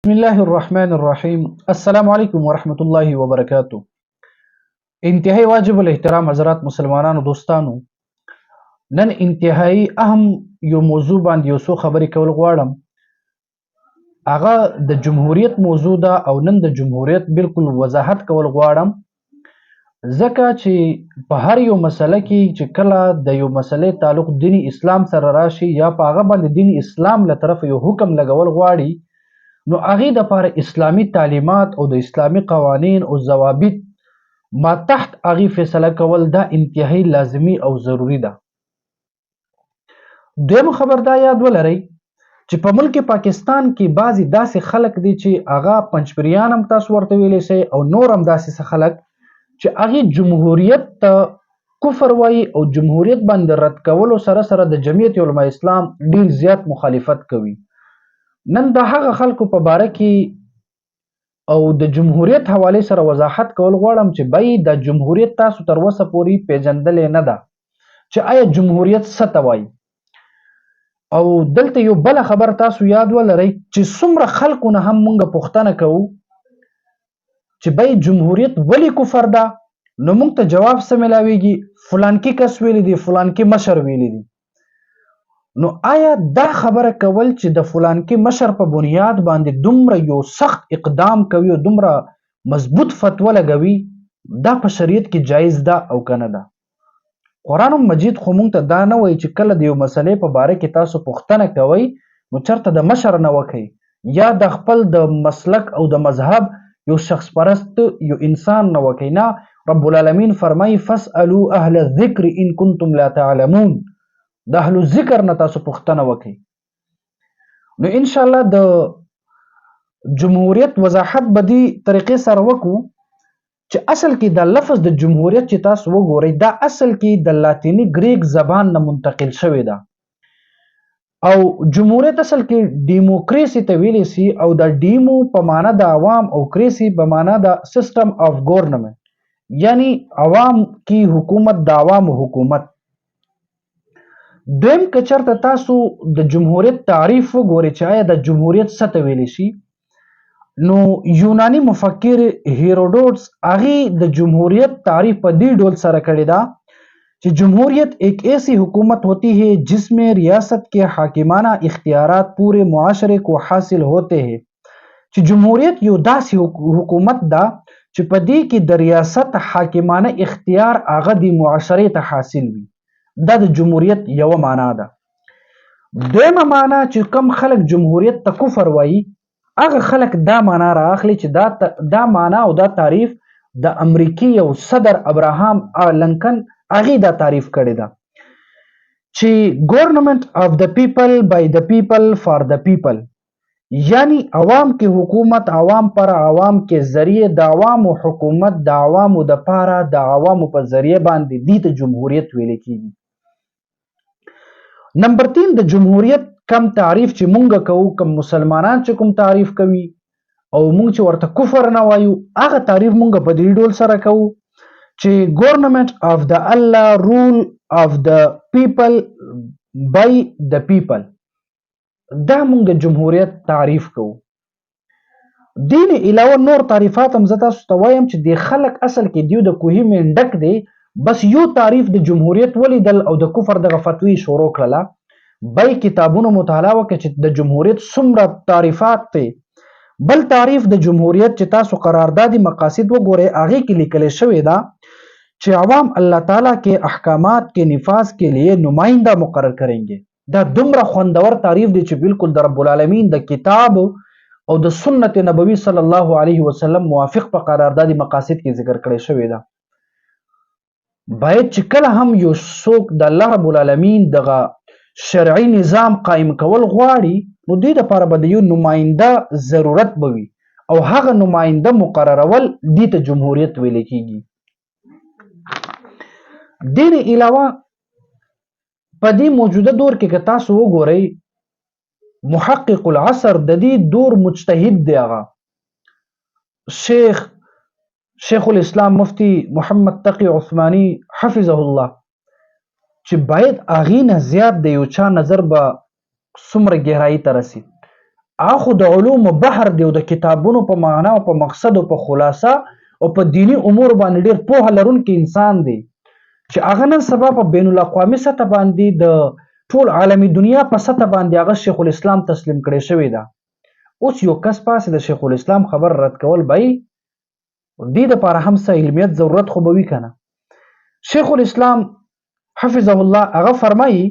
بسم الله الرحمن الرحیم. السلام علیکم ورحمۃ اللہ وبرکاتہ. انتہائی واجب الاحترام حضرات مسلمانانو دوستانو، نن انتهایی اهم یو موضوع باندې یو څو خبرې کول غواړم. هغه د جمهوریت موضوع ده او نن د جمهوریت بالکل وضاحت کول غواړم، ځکه چې په هر یو مسله کې چې کله د یو مسلې تعلق دینی اسلام سره راشي یا په هغه باندې دینی اسلام له طرف یو حکم لګول غواړي، نو هغې دپاره اسلامي تعلیمات او د اسلامي قوانین او ضوابط ما تحت هغې فیصله کول دا انتهایی لازمي او ضروري ده. دویمه خبر دا یاد ولرئ چې په ملک پاکستان کې بعضې داسې خلک دي چې هغه پنجپریان هم تاسو ورته ویلی سئ او نور هم داسې خلک چې هغې جمهوریت ته کفر وایي او جمهوریت باندې رد کولو سره سره د جمعیت علماء اسلام ډیر زیات مخالفت کوي. نن د هغه خلکو په باره کې او د جمهوریت حوالې سره وضاحت کول غواړم چې بای د جمهوریت تاسو تر اوسه پورې پیژندلې نه ده چې آیا جمهوریت څه ته وایي. او دلته یو بله خبر تاسو یاد ولرئ چې څومره خلکو نه هم موږ پوښتنه کوو چې بای جمهوریت ولې کفر ده، نو موږ ته جواب څه میلاویږي؟ فلانکي کس ویلی دی، فلانکي مشر ویلی دی. نو آیا دا خبره کول چې د فلانکي مشر په بنیاد باندې دومره یو سخت اقدام کوي او دومره مضبوط فتوه لګوي، دا په شریعت کې جایز ده او که نه ده؟ قرآن مجید خو موږ ته دا نه وایي چې کله د یو مسلې په باره کې تاسو پوښتنه کوئ نو چېرته د مشر نه وکئ یا د خپل د مسلک او د مذهب یو شخص پرست یو انسان نه وکئ. نه، رب العالمین فرمایي فاسألوا اهل الذکر ان کنتم لا تعلمون، د اهل ذکر نه تاسو پوښتنه وکئ. نو انشاءالله د جمهوریت وضاحت به دې طریقې سره وکړو چې اصل کې د لفظ د جمهوریت چې تاسو وګورئ دا اصل کې د لاتینی ګریک زبان نه منتقل شوی ده او جمهوریت اصل کې ډیموکریسی ته ویلی سي او د ډیمو په معنا د عوام او کریسی په معنا د سیستم آف ګورنمنت، یعنی عوام کی حکومت د عوامو حکومت. دویم که چېرته تاسو د جمهوریت تعریف وګورئ چې آیا د جمهوریت څه ته ویلی شي، نو یونانی مفکر هیروډوټس هغې د جمهوریت تعریف په دې ډول سره کړې ده چې جمهوریت ایک ایسی حکومت ہوتی ہے جس میں ریاست کے حاکمانہ اختیارات پورے معاشرے کو حاصل ہوتے ہیں. چې جمهوریت یو داسې حکومت ده چې په دې کې د ریاست حاکمانه اختیار هغه د معاشرې ته حاصل وي. دا د جمهوریت یوه معنا ده. دویمه معنا چې کم خلک جمهوریت ته کفر وایي هغه خلک دا معنا رااخلي چې دا معنا او دا تعریف د امریکې یو صدر ابراهام لنکن هغې دا تعریف کړې ده چې ګورنمنت آف د پیپل بای د پیپل فار د پیپل، یعنی عوام کې حکومت عوام پر عوام کې ذریعه د عوامو حکومت د عوامو د پاره د عوامو په ذریعه باندې دې ته جمهوریت ویل کېږي. نمبر 3 د جمهوریت کم تعریف چې مونږ کوو، کم مسلمانان چې کوم تعریف کوي او مونږ چې ورته کفر نه وایو، هغه تعریف مونږ په دې ډول سره کوو چې ګورنمنت آف د الله رول آف د پیپل بای د پیپل، دا مونږ د جمهوریت تعریف کوو. دین علاوه نور تعریفات هم زه تاسو ته وایم چې د خلک اصل کې دیو د کوهي منډک دی، بس یو تعریف د جمهوریت ولیدل او د کفر دغه فتوی شروع کړله. بای کتابونو مطالعه وکړه چې د جمهوریت څومره تعریفات دی. بل تعریف د جمهوریت چې تاسو قراردادي مقاصد وګورئ هغې کې لیکل شوې ده چې عوام الله تعالی کے احکامات کے نفاذ کے لیے نمائندہ مقرر کریں گے. دا دومره خوندور تعریف دی چې بالکل د رب العالمین د کتاب او د سنت نبوي صلی الله علیه وسلم موافق په قراردادي مقاصد کې ذکر کړی شوی ده. باید چې کله هم یو څوک د الله رب العالمین دغه شرعي نظام قائم کول غواړي نو دې دپاره به د یو نماینده ضرورت به وي او هغه نماینده مقررول دې ته جمهوریت ویل کېږي. دې نه علاوه په دې موجوده دور کې که تاسو وګورئ محقق العصر د دې دور مجتهد دی، هغه شیخ الاسلام مفتی محمد تقی عثمانی حفظه الله، چې باید هغې نه زیات د یو چا نظر به څومره ګهرایي ته رسي هغه خو د علومو بحر دی او د کتابونو په معنا او په مقصد او په خلاصه او په دینی امور باندې ډېر پوهه لرونکی انسان دی چې هغه نن سبا په بین الاقوامي سطح باندې د ټول عالمي دنیا په سطح باندې هغه شیخ الاسلام تسلیم کړی شوی ده. اوس یو کس پاسې د شیخ الاسلام خبر رد کول به دې دپاره هم څه علمیت ضرورت خو به وي که نه. شیخ الاسلام حفظه الله هغه فرمایي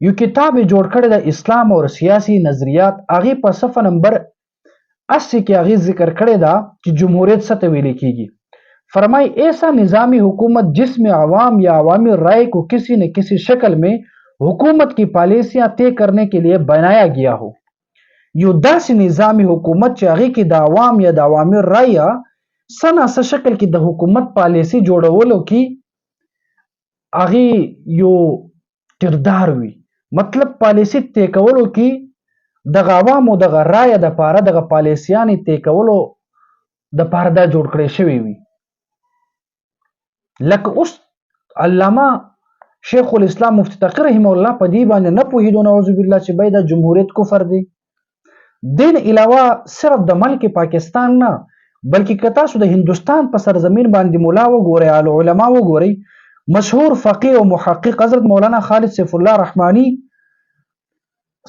یو کتاب یې جوړ کړی د اسلام اور سیاسی نظریات، هغې په صفحه نمبر 80 کې هغې ذکر کړی ده چې جمهوریت څه ته ویل کیږي. فرمائی ایسا نظامی حکومت جس میں عوام یا عوامی رائے کو کسی न किसी शक्ल में हुकूमत की पॉलिसियां तय करने के लिए बनाया गया हो. یو داسې نظامی حکومت چې هغې کې د عوام یا د عوامي رایه څه ناڅه شکل کې د حکومت پالیسي جوړولو کې هغې یو کردار وي، مطلب پالیسي طی کولو کې دغه عوامو دغه رایه دپاره دغه پالیسیانې طی کولو دپاره دا جوړ کړی شوی وي. لکه اوس علامه شیخ الاسلام مفتی تقی رحمه الله په دې باندې نه پوهېدو نعوذ بالله چې باید دا جمهوریت کفر دی. دین علاوه صرف د ملک پاکستان نه بلکې که تاسو د هندوستان په سرزمین باندې مولا وګورئ، علما وګورئ، مشهور فقيه او محقق حضرت مولانا خالد سیف الله رحمانی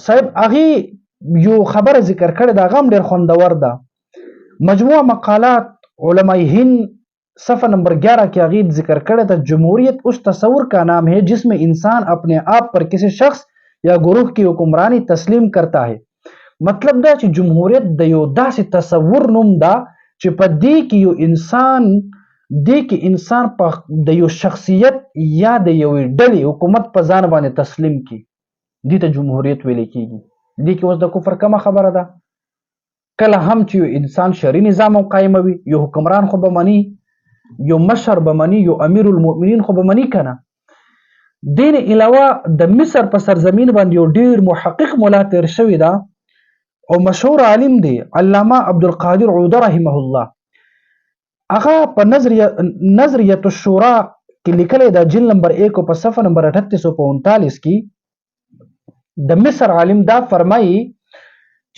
صاحب هغې یو خبره ذکر کړې ده، هغه هم ډېر خوندور ده. مجموعه مقالات علماء هند صفحہ نمبر 11 کی عقید ذکر کرے تھا جمہوریت اس تصور کا نام ہے جس میں انسان اپنے آپ پر کسی شخص یا گروہ کی حکمرانی تسلیم کرتا ہے. مطلب دا چې جمهوریت د یو داسې تصور نوم دا چې په دې کې انسان په د یو شخصیت یا د یوې ډلې حکومت په ځان باندې تسلیم کی، دې ته جمهوریت ویل کیږي. دې کې اوس د کفر کومه خبره ده؟ کله هم چې یو انسان شرعي نظام قایموي، یو حکمران خو به مني، یو مشر به مني، یو امیر المؤمنین خو به مني کنه. دین علاوه د مصر په سرزمین باندې یو ډیر محقق مولا تیر شوی دا او مشهور عالم دی علامه عبدالقادر عوده رحمه الله. هغه په نظریه الشورا کې لیکلی دا جلد نمبر 1 په صفحه نمبر 3839 کې د مصر عالم دا فرمایي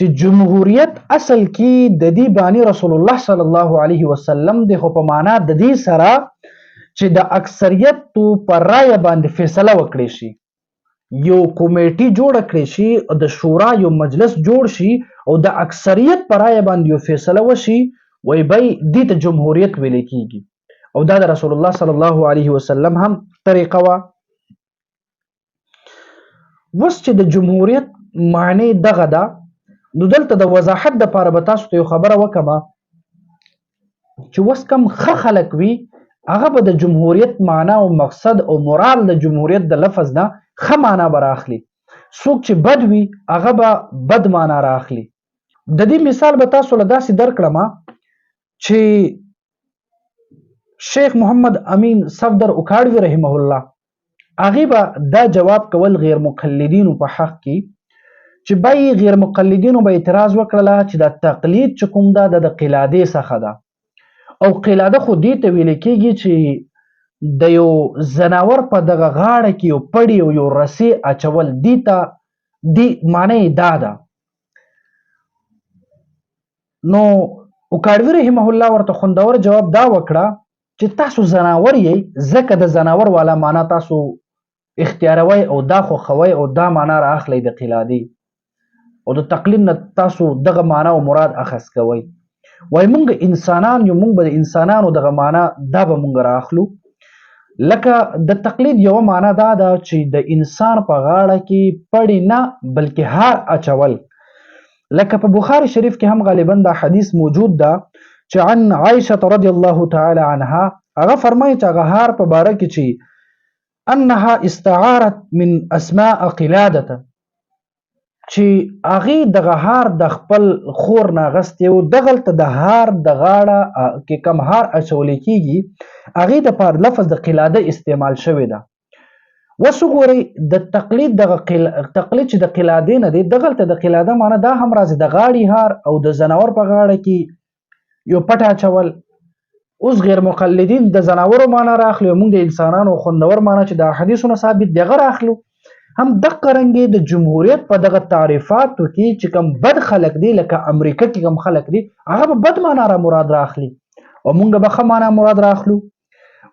چې جمهوریت اصل کې د دې بانی رسول الله صلی الله علیه وسلم د خو په معنا د دې سره چې د اکثریت پر رایه باندې فیصله وکړي شي، یو کمیټي جوړ کړي شي، د شورا یو مجلس جوړ شي او د اکثریت پر رایه باندې یو فیصله وشي، وای بای دې ته جمهوریت ویل کیږي او دا د رسول الله صلی الله علیه وسلم هم طریقه وا. وس چې د جمهوریت معنی دغه ده، نو دلته د وضاحت دپاره به تاسو ته یو خبره وکړم چې اوس کوم ښه خلک وي هغه به د جمهوریت معنا او مقصد او مراد د جمهوریت د لفظ نه ښه معنا به راخلي، څوک چې بد وي هغه به بد معنا راخلي. د دې مثال به تاسو له داسې درکړم چې شیخ محمد امین صفدر اوکاړوي رحمه الله هغې به دا جواب کول غیر مقلدینو په حق کې چې بای غیر مقلدینو به اعتراض وکړله چې دا تقلید چې کوم ده د قلادې څخه ده او قلاده خو دې ته ویل کېږي چې د یو زناور په دغه غاړه کې یو پړی او یو رسۍ اچول، دې ته دې معنی دا ده. نو اوکاړوي رحمه الله ورته خوندور جواب دا وکړه چې تاسو زناور یې ځکه د زناور والا معنا تاسو اختیاروئ او دا خوښوئ او دا معنا را اخلئ د قلادې او د تقلید نه تاسو دغه معنا او مراد اخذ کوئ. وای مونږ انسانان یو، مونږ به د انسانانو دغه معنا دا به مونږ را اخلو. لکه د تقلید یوه معنا دا ده چې د انسان په غاړه کې پړی نه بلکې هار اچول. لکه په بخاري شریف کې هم غالبا دا حدیث موجود ده چې عن عائشه رضی الله تعالی عنها هغه فرمایي چې هغه هار په باره کې چې انها استعارت من اسماء قلاده چې هغې دغه هار د خپل خور نه اخیستی و، دغلته د هار د غاړه کې کم هار اچولی کېږي هغې دپاره لفظ د قلاده استعمال شوی ده. اوس وګورئ د تقلید تقلید چې د قلادې نه دی، دغلته د قلاده معنا دا هم راځي د غاړې هار او د زناور په غاړه کې یو پټ اچول. اوس غیر مقلدین د زناورو معنا راخلي او موږ د انسانانو خوندور معنا چې د احادیثو نه ثابت دی هغه راخلو. هم دغه رنګې د جمهوریت په دغه تعریفاتو کې چې کوم بد خلک دي لکه امریکا کې کوم خلک دي هغه به بد معنا را مراد راخلي او مونږ به ښه معنا مراد راخلو.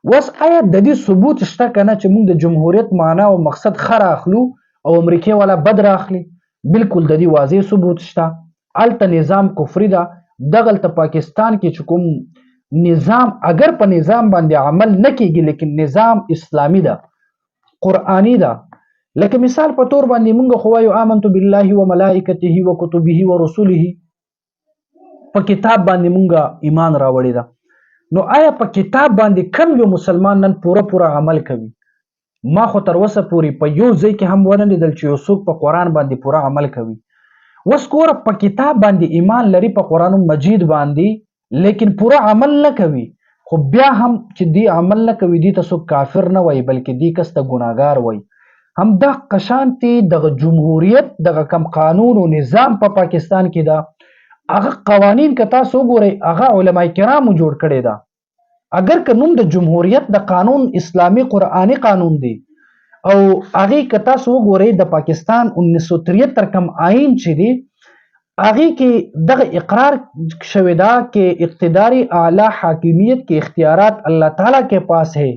اوس آیا د دې ثبوت شته که نه چې مونږ د جمهوریت معنا او مقصد ښه راخلو او امریکې والا بد راخلي؟ بالکل د دې واضح ثبوت شته. هلته نظام کفري ده. دغلته پاکستان کې چې کوم نظام اگر په نظام باندې عمل نه کیږي لیکن نظام اسلامی ده، قرآنی ده. لکه مثال په تور باندې مونږ خو وایو آمنت بالله و ملائکته و کتبه و رسوله، په کتاب باندې مونږ ایمان راوړی ده. نو آیا په کتاب باندې کم یو مسلمان نن پوره عمل کوي؟ ما خو تر اوسه پورې په یو ځای کې هم ونه لیدل چې یو څوک په قرآن باندې پوره عمل کوي. اوس ګوره په کتاب باندې ایمان لري په قرآن مجید باندې لیکن پوره عمل نه کوي، خو بیا هم چې دی عمل نه کوي دی ته څوک کافر نه وایي بلکې دی کس ته ګناهګار وایي. هم دا قشانتي دغه جمهوریت دغه کم قانون او نظام په پاکستان کې ده، هغه قوانین که تاسو وګورئ هغه علما کرامو جوړ کړی ده. اگر که نوم د جمهوریت د قانون اسلامی قرآنی قانون دی او هغه که تاسو وګورئ د پاکستان 1973 کم آئین چې دی هغه کې دغه اقرار شوی دا کہ اقتدار اعلی حاکمیت کے اختیارات اللہ تعالیٰ کے پاس ہے